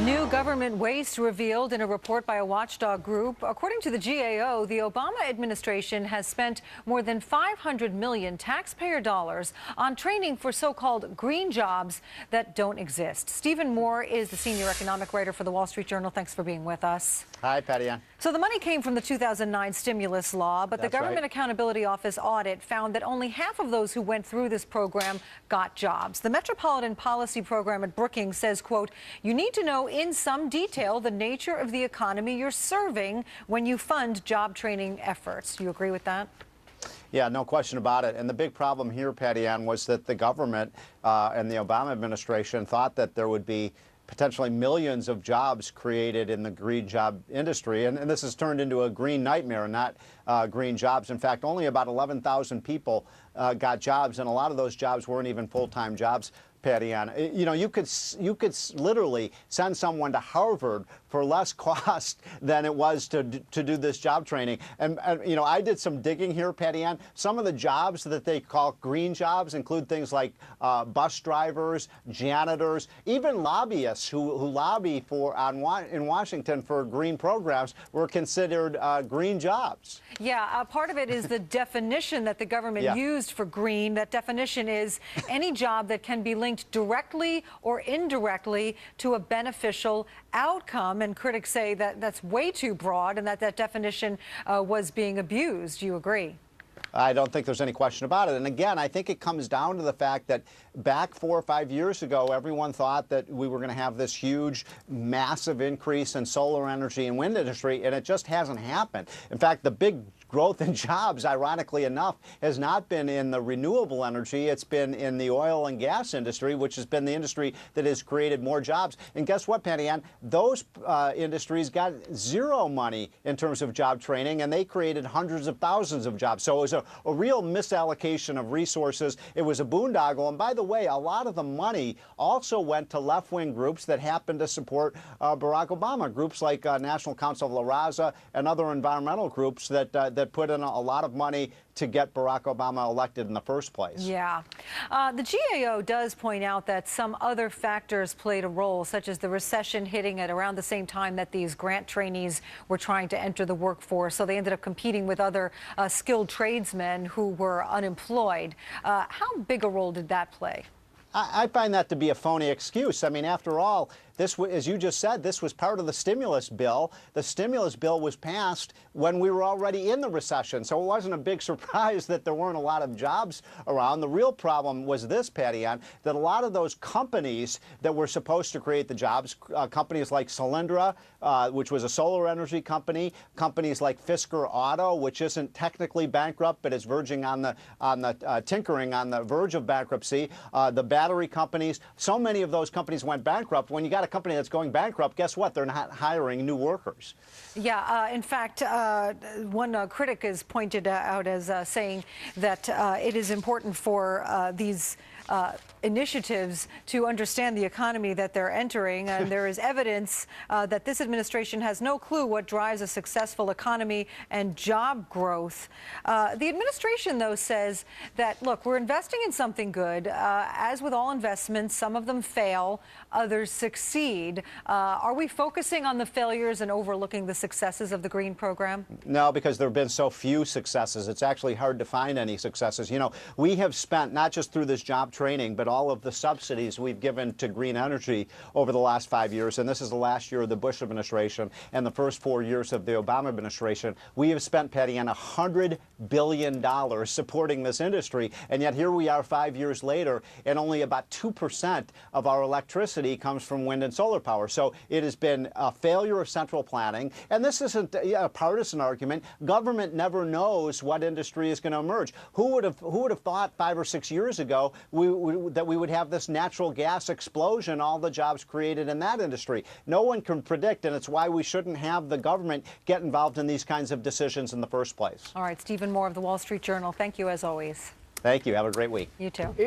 New government waste revealed in a report by a watchdog group. According to the GAO, the Obama administration has spent more than $500 million taxpayer dollars on training for so-called green jobs that don't exist. Stephen Moore is the senior economic writer for the Wall Street Journal. Thanks for being with us. Hi, Patty Ann. So the money came from the 2009 stimulus law, but the Government Accountability Office audit found that only half of those who went through this program got jobs. The Metropolitan Policy Program at Brookings says, quote, "You need to know in some detail the nature of the economy you're serving when you fund job training efforts." Do you agree with that? Yeah, no question about it. And the big problem here, Patty Ann, was that the government and the Obama administration thought that there would be potentially millions of jobs created in the green job industry. And this has turned into a green nightmare, not green jobs. In fact, only about 11,000 people got jobs, and a lot of those jobs weren't even full-time jobs. Patty Ann, you know, you could literally send someone to Harvard for less cost than it was to do this job training. And you know, I did some digging here, Patty Ann. Some of the jobs that they call green jobs include things like bus drivers, janitors, even lobbyists who lobby in Washington for green programs were considered green jobs. Yeah, part of it is the definition that the government used for green. That definition is any job that can be linked directly or indirectly to a beneficial outcome. And critics say that that's way too broad and that definition was being abused. Do you agree? I don't think there's any question about it. And again, I think it comes down to the fact that back 4 or 5 years ago, everyone thought that we were going to have this huge, massive increase in solar energy and wind industry, and it just hasn't happened. In fact, the big growth in jobs, ironically enough, has not been in the renewable energy. It's been in the oil and gas industry, which has been the industry that has created more jobs. And guess what, Patty Ann? Those industries got zero money in terms of job training, and they created hundreds of thousands of jobs. So it was a real misallocation of resources. It was a boondoggle. And by the way, a lot of the money also went to left-wing groups that happened to support Barack Obama, groups like National Council of La Raza and other environmental groups that put in a lot of money to get Barack Obama elected in the first place. Yeah. The GAO does point out that some other factors played a role, such as the recession hitting at around the same time that these grant trainees were trying to enter the workforce. So they ended up competing with other skilled tradesmen who were unemployed. How big a role did that play? I find that to be a phony excuse. I mean, after all, this, as you just said, this was part of the stimulus bill. The stimulus bill was passed when we were already in the recession, so it wasn't a big surprise that there weren't a lot of jobs around. The real problem was this, Patty Ann, that a lot of those companies that were supposed to create the jobs, companies like Solyndra, which was a solar energy company, companies like Fisker Auto, which isn't technically bankrupt but is verging on the tinkering on the verge of bankruptcy, the battery companies, so many of those companies went bankrupt. When you got a company that's going bankrupt, guess what? They're not hiring new workers. Yeah, in fact, one critic is pointed out as saying that it is important for these initiatives to understand the economy that they're entering, and there is evidence that this administration has no clue what drives a successful economy and job growth. The administration, though, says that, look, we're investing in something good. As with all investments, some of them fail, others succeed. Are we focusing on the failures and overlooking the successes of the green program? No, because there have been so few successes. It's actually hard to find any successes. You know, we have spent, not just through this job training, but all of the subsidies we've given to green energy over the last 5 years, and this is the last year of the Bush administration and the first 4 years of the Obama administration, we have spent, Patty Ann, $100 billion supporting this industry, and yet here we are 5 years later, and only about 2% of our electricity comes from wind and solar power. So it has been a failure of central planning, and this isn't a partisan argument. Government never knows what industry is going to emerge. Who would have thought 5 or 6 years ago that we would have this natural gas explosion, all the jobs created in that industry? No one can predict, and it's why we shouldn't have the government get involved in these kinds of decisions in the first place. All right, Stephen Moore of the Wall Street Journal, thank you as always. Thank you. Have a great week. You too.